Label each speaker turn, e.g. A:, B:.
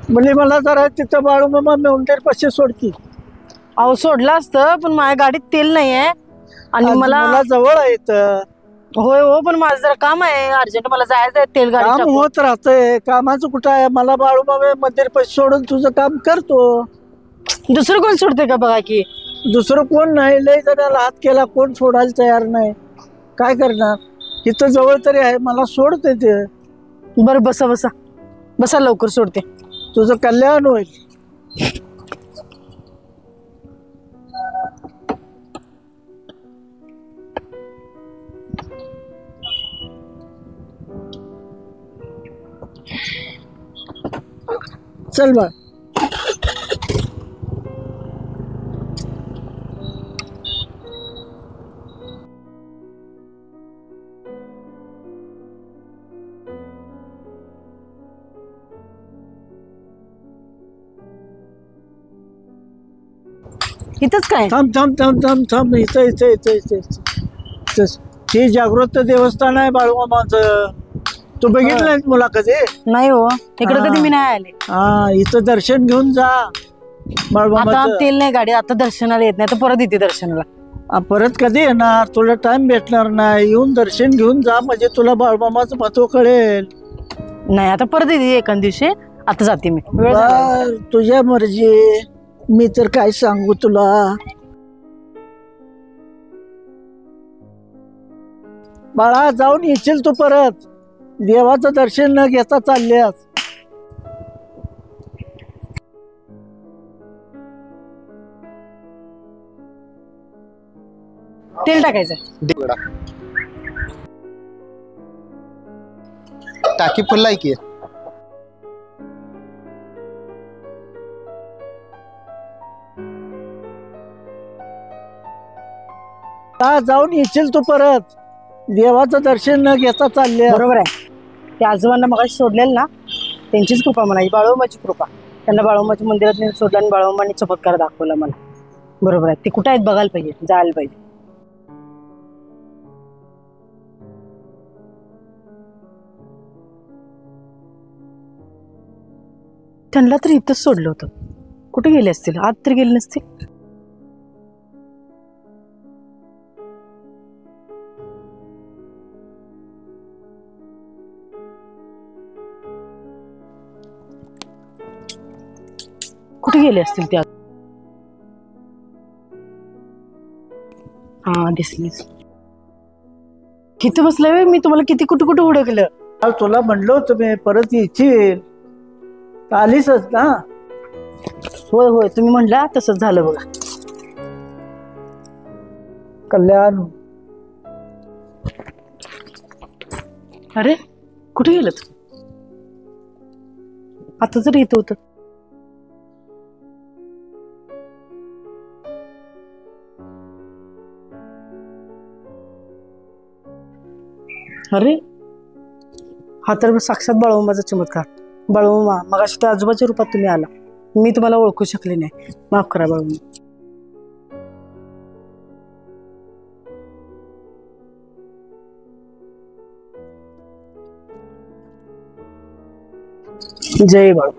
A: म्हणजे मला जरा तिथं बाळूमामा मेवंडेर पाशी सोडकी.
B: अहो सोडलं असतं पण माझ्या गाडीत तेल नाही आहे आणि
A: मला जवळ आहे इथं.
B: होय हो पण माझं जरा काम आहे अर्जंट, मला जायचं आहे तेल गाडी
A: काम
B: टाकून.
A: होत राहतंय, कामाचं कुठं आहे. मला बाळूमामा मंदिर पाशी सोडून तुझं काम करतो.
B: दुसरं कोण सोडते का बघा की.
A: दुसरं कोण नाही, लय जणाला हात केला, कोण सोडायला तयार नाही. काय करणार, इथं जवळ तरी आहे, मला सोडते ते.
B: बरं बसा बसा बसा, लवकर सोडते.
A: तुझं कल्याण होईल. चल बा.
B: इथंच काय?
A: थांब थांब थांब थांब थांब, इथं इथं इथं इथं इथं. हे जागृत देवस्थान आहे बाळूमामाचं. तू बघितलं नाही मुला कधी?
B: नाही हो, इकडे कधी मी नाही आले.
A: हा, इथं दर्शन घेऊन जा
B: आता
A: बाळूमामाचं.
B: तेल नाही गाडी, आता दर्शनाला येत नाही तर परत येते दर्शनाला.
A: परत कधी येणार, तुला टाइम भेटणार नाही. येऊन दर्शन घेऊन जा, म्हणजे तुला बाळूमामाचं महत्व कळेल.
B: नाही आता परत येते एखाद दिवशी, आता जाते मी. वेळ झाला.
A: तुझ्या मर्जी, मी तर काय सांगू तुला. बाळा, जाऊन येशील तू परत. देवाचं दर्शन न घेता चालल्यास.
B: तेल टाकायचं.
C: टाकी फुल आहे की.
A: जाऊन येशील तू परत. देवाचं दर्शन न घेता चालले.
B: बरोबर आहे. ते आजोबांना मगाशी सोडलेलं ना, त्यांचीच कृपा म्हणायची, बाळूमाची कृपा. त्यांना बाळूमाच्या मंदिरात नेऊन सोडलं आणि बाळूमाने चमत्कार दाखवला मला. बरोबर आहे, ते कुठे आहेत बघायला पाहिजे, जायला पाहिजे. त्यांना तर इथंच सोडलं होतं, कुठे गेले असतील? आत तर गेले नसतील. कुठे गेले असतील त्या? हा, दिसलीच. किती बसलाय मी तुम्हाला, किती कुठं कुठं हुडकलं.
A: तुला म्हणलं होतं मी परत येशील, आलीसच ना.
B: होय होय, तुम्ही म्हणला तसंच झालं बघा.
A: कल्याण.
B: अरे कुठे गेलं? आता जर येत होत. अरे हा तर साक्षात बाळूमाचा चमत्कार. बाळूमा, मगाशी त्या आजोबाच्या रूपात तुम्ही आला, मी तुम्हाला ओळखू शकले नाही, माफ करा बाळूमा. जय बाळू.